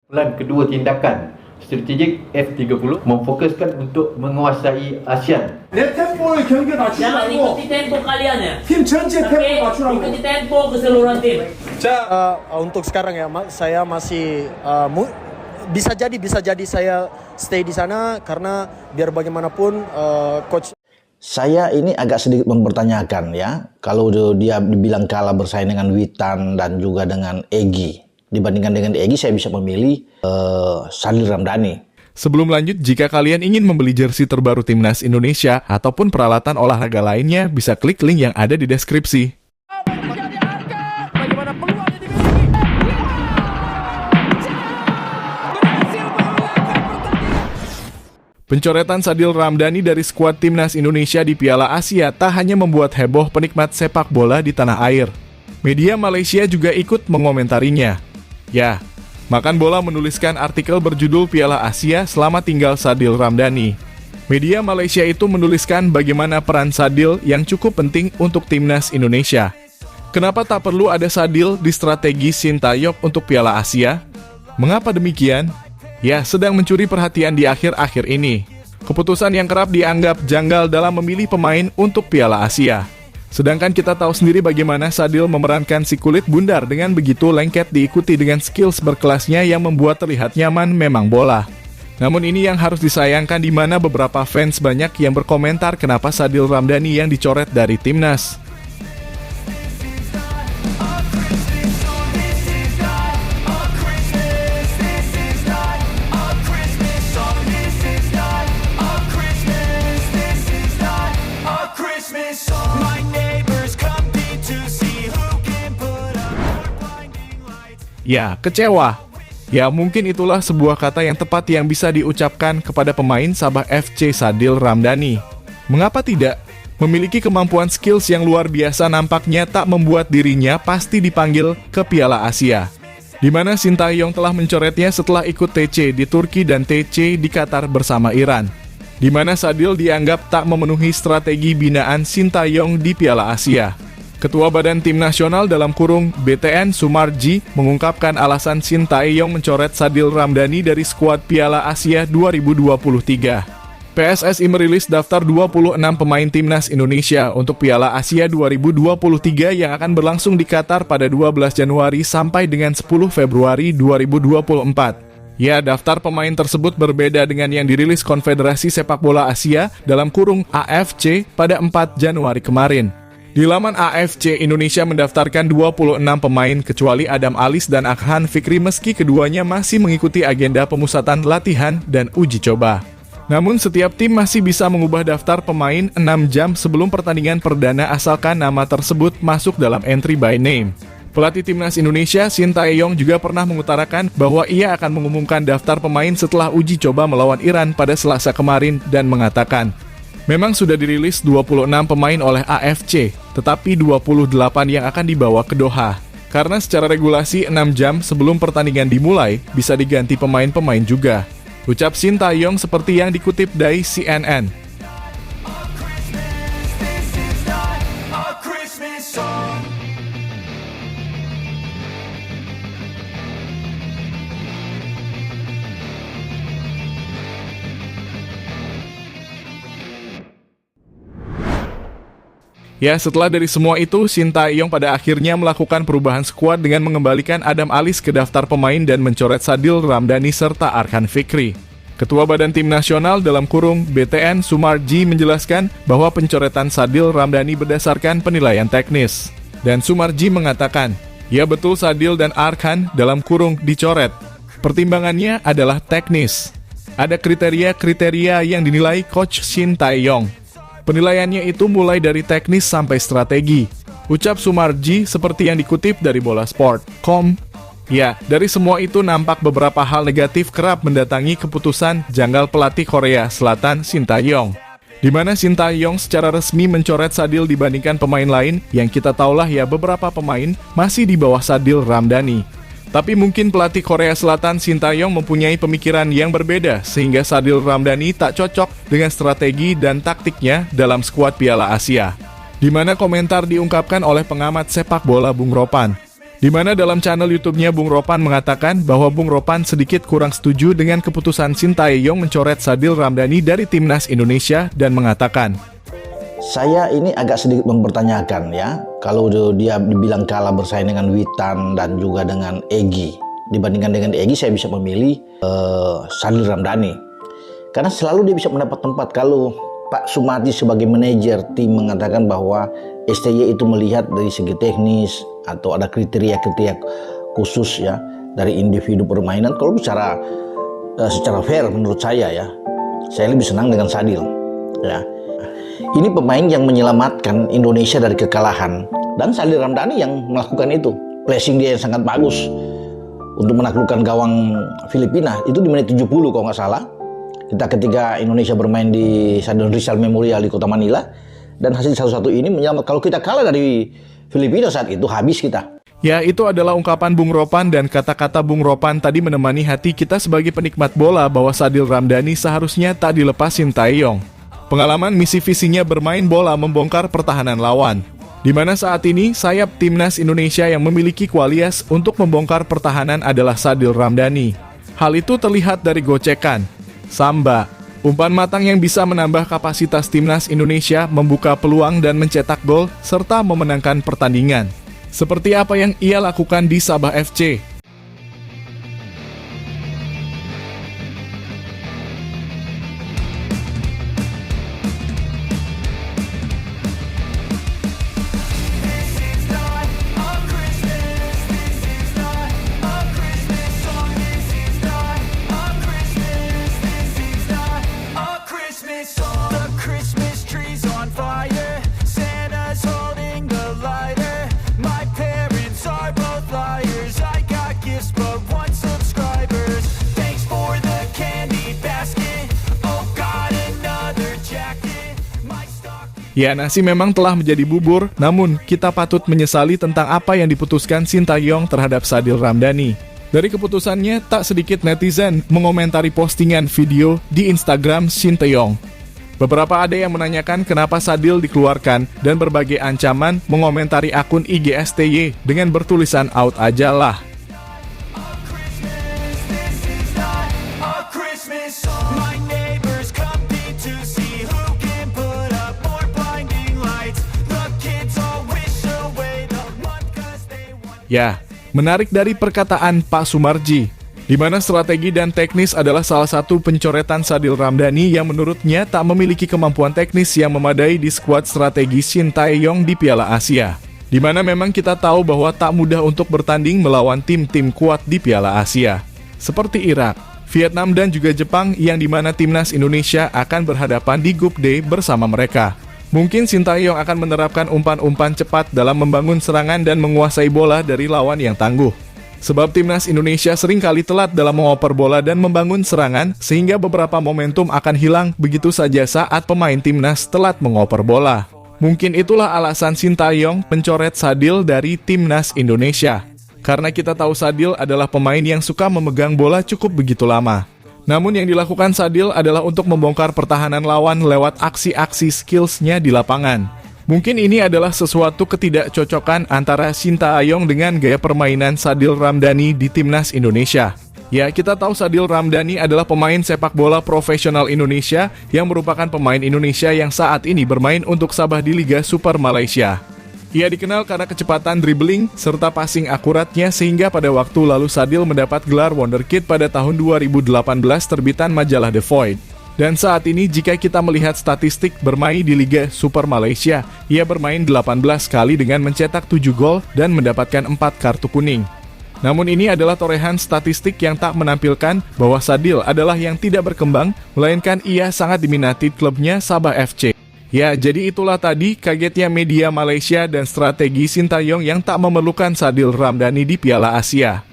Plan kedua tindakan strategik F30 memfokuskan untuk menguasai ASEAN. 내 템포의 경기에 맞추지 Jangan 말고 ikuti tempo kalian ya. 팀 전체 Oke, 템포에 맞추라고. ikuti tempo keseluruhan tim. Untuk sekarang ya, saya masih bisa jadi saya stay di sana karena biar bagaimanapun coach. Saya ini agak sedikit mempertanyakan ya, kalau dia dibilang kalah bersaing dengan Witan dan juga dengan Egy. Dibandingkan dengan Egy, saya bisa memilih Sadil Ramdhani. Sebelum lanjut, jika kalian ingin membeli jersey terbaru Timnas Indonesia ataupun peralatan olahraga lainnya, bisa klik link yang ada di deskripsi. Pencoretan Sadil Ramdhani dari skuad Timnas Indonesia di Piala Asia tak hanya membuat heboh penikmat sepak bola di tanah air. Media Malaysia juga ikut mengomentarinya. Ya, Makan Bola menuliskan artikel berjudul Piala Asia Selama Tinggal Sadil Ramdhani. Media Malaysia itu menuliskan bagaimana peran Sadil yang cukup penting untuk Timnas Indonesia. Kenapa tak perlu ada Sadil di strategi Sintayong untuk Piala Asia? Mengapa demikian? Ya, sedang mencuri perhatian di akhir-akhir ini. Keputusan yang kerap dianggap janggal dalam memilih pemain untuk Piala Asia. Sedangkan kita tahu sendiri bagaimana Sadil memerankan si kulit bundar dengan begitu lengket diikuti dengan skills berkelasnya yang membuat terlihat nyaman memang bola. Namun ini yang harus disayangkan di mana beberapa fans banyak yang berkomentar kenapa Sadil Ramdhani yang dicoret dari timnas. Ya, kecewa. Ya, mungkin itulah sebuah kata yang tepat yang bisa diucapkan kepada pemain Sabah FC Sadil Ramdhani. Mengapa tidak? Memiliki kemampuan skills yang luar biasa nampaknya tak membuat dirinya pasti dipanggil ke Piala Asia. Di mana Sintayong telah mencoretnya setelah ikut TC di Turki dan TC di Qatar bersama Iran. Di mana Sadil dianggap tak memenuhi strategi binaan Sintayong di Piala Asia. Ketua Badan Tim Nasional dalam kurung BTN Sumarji mengungkapkan alasan Sintayong mencoret Sadil Ramdhani dari skuad Piala Asia 2023. PSSI merilis daftar 26 pemain Timnas Indonesia untuk Piala Asia 2023 yang akan berlangsung di Qatar pada 12 Januari sampai dengan 10 Februari 2024. Ya, daftar pemain tersebut berbeda dengan yang dirilis Konfederasi Sepak Bola Asia dalam kurung AFC pada 4 Januari kemarin. Di laman AFC, Indonesia mendaftarkan 26 pemain kecuali Adam Alis dan Akhan Fikri meski keduanya masih mengikuti agenda pemusatan latihan dan uji coba. Namun setiap tim masih bisa mengubah daftar pemain 6 jam sebelum pertandingan perdana asalkan nama tersebut masuk dalam entry by name. Pelatih Timnas Indonesia, Sintayong juga pernah mengutarakan bahwa ia akan mengumumkan daftar pemain setelah uji coba melawan Iran pada Selasa kemarin dan mengatakan, memang sudah dirilis 26 pemain oleh AFC, tetapi 28 yang akan dibawa ke Doha. Karena secara regulasi 6 jam sebelum pertandingan dimulai, bisa diganti pemain-pemain juga. Ucap Sintayong seperti yang dikutip dari CNN. Ya, setelah dari semua itu, Sintayong pada akhirnya melakukan perubahan skuad dengan mengembalikan Adam Alis ke daftar pemain dan mencoret Sadil Ramdhani serta Akhan Fikri. Ketua Badan Tim Nasional dalam kurung BTN Sumarji menjelaskan bahwa pencoretan Sadil Ramdhani berdasarkan penilaian teknis. Dan Sumarji mengatakan, ya betul Sadil dan Akhan dalam kurung dicoret. Pertimbangannya adalah teknis. Ada kriteria-kriteria yang dinilai Coach Sintayong. Penilaiannya itu mulai dari teknis sampai strategi. Ucap Sumarji seperti yang dikutip dari bolasport.com. Ya, dari semua itu nampak beberapa hal negatif kerap mendatangi keputusan janggal pelatih Korea Selatan Sintayong. Di mana Sintayong secara resmi mencoret Sadil dibandingkan pemain lain yang kita tahulah ya beberapa pemain masih di bawah Sadil Ramdhani. Tapi mungkin pelatih Korea Selatan Sintayong mempunyai pemikiran yang berbeda sehingga Sadil Ramdhani tak cocok dengan strategi dan taktiknya dalam skuad Piala Asia. Di mana komentar diungkapkan oleh pengamat sepak bola Bung Ropan. Di mana dalam channel YouTube-nya Bung Ropan mengatakan bahwa Bung Ropan sedikit kurang setuju dengan keputusan Sintayong mencoret Sadil Ramdhani dari Timnas Indonesia dan mengatakan, saya ini agak sedikit mempertanyakan ya, kalau dia dibilang kalah bersaing dengan Witan dan juga dengan Egy. Dibandingkan dengan Egy, saya bisa memilih Sadil Ramdhani. Karena selalu dia bisa mendapat tempat. Kalau Pak Sumati sebagai manajer tim mengatakan bahwa STY itu melihat dari segi teknis atau ada kriteria-kriteria khusus ya dari individu permainan. Kalau bicara secara fair menurut saya ya, saya lebih senang dengan Sadil ya. Ini pemain yang menyelamatkan Indonesia dari kekalahan dan Sadil Ramdhani yang melakukan itu. Placing dia yang sangat bagus untuk menaklukkan gawang Filipina itu di menit 70 kalau nggak salah. Ketika Indonesia bermain di Stadion Rizal Memorial di Kota Manila, dan hasil 1-1 ini menyelamatkan. Kalau kita kalah dari Filipina saat itu, habis kita. Ya, itu adalah ungkapan Bung Ropan, dan kata-kata Bung Ropan tadi menemani hati kita sebagai penikmat bola bahwa Sadil Ramdhani seharusnya tak dilepas Sintayong. Pengalaman misi visinya bermain bola membongkar pertahanan lawan, di mana saat ini sayap Timnas Indonesia yang memiliki kualitas untuk membongkar pertahanan adalah Sadil Ramdhani. Hal itu terlihat dari gocekan, samba, umpan matang yang bisa menambah kapasitas Timnas Indonesia, membuka peluang dan mencetak gol, serta memenangkan pertandingan. Seperti apa yang ia lakukan di Sabah FC. Ya, nasi memang telah menjadi bubur, namun kita patut menyesali tentang apa yang diputuskan Sintayong terhadap Sadil Ramdhani. Dari keputusannya, tak sedikit netizen mengomentari postingan video di Instagram Sintayong. Beberapa ada yang menanyakan kenapa Sadil dikeluarkan, dan berbagai ancaman mengomentari akun IG STY dengan bertulisan out aja lah. Ya, menarik dari perkataan Pak Sumarji, di mana strategi dan teknis adalah salah satu pencoretan Sadil Ramdhani yang menurutnya tak memiliki kemampuan teknis yang memadai di skuad strategi Sintayong di Piala Asia. Di mana memang kita tahu bahwa tak mudah untuk bertanding melawan tim-tim kuat di Piala Asia, seperti Irak, Vietnam dan juga Jepang, yang dimana Timnas Indonesia akan berhadapan di Grup D bersama mereka. Mungkin Sintayong akan menerapkan umpan-umpan cepat dalam membangun serangan dan menguasai bola dari lawan yang tangguh. Sebab Timnas Indonesia seringkali telat dalam mengoper bola dan membangun serangan, sehingga beberapa momentum akan hilang begitu saja saat pemain Timnas telat mengoper bola. Mungkin itulah alasan Sintayong mencoret Sadil dari Timnas Indonesia. Karena kita tahu Sadil adalah pemain yang suka memegang bola cukup begitu lama. Namun yang dilakukan Sadil adalah untuk membongkar pertahanan lawan lewat aksi-aksi skillsnya di lapangan. Mungkin ini adalah sesuatu ketidakcocokan antara Sintayong dengan gaya permainan Sadil Ramdhani di Timnas Indonesia. Ya, kita tahu Sadil Ramdhani adalah pemain sepak bola profesional Indonesia yang merupakan pemain Indonesia yang saat ini bermain untuk Sabah di Liga Super Malaysia. Ia dikenal karena kecepatan dribbling serta passing akuratnya, sehingga pada waktu lalu Sadil mendapat gelar Wonderkid pada tahun 2018 terbitan majalah The Void. Dan saat ini jika kita melihat statistik bermain di Liga Super Malaysia, ia bermain 18 kali dengan mencetak 7 gol dan mendapatkan 4 kartu kuning. Namun ini adalah torehan statistik yang tak menampilkan bahwa Sadil adalah yang tidak berkembang, melainkan ia sangat diminati klubnya Sabah FC. Ya, jadi itulah tadi kagetnya media Malaysia dan strategi Sintayong yang tak memerlukan Sadil Ramdhani di Piala Asia.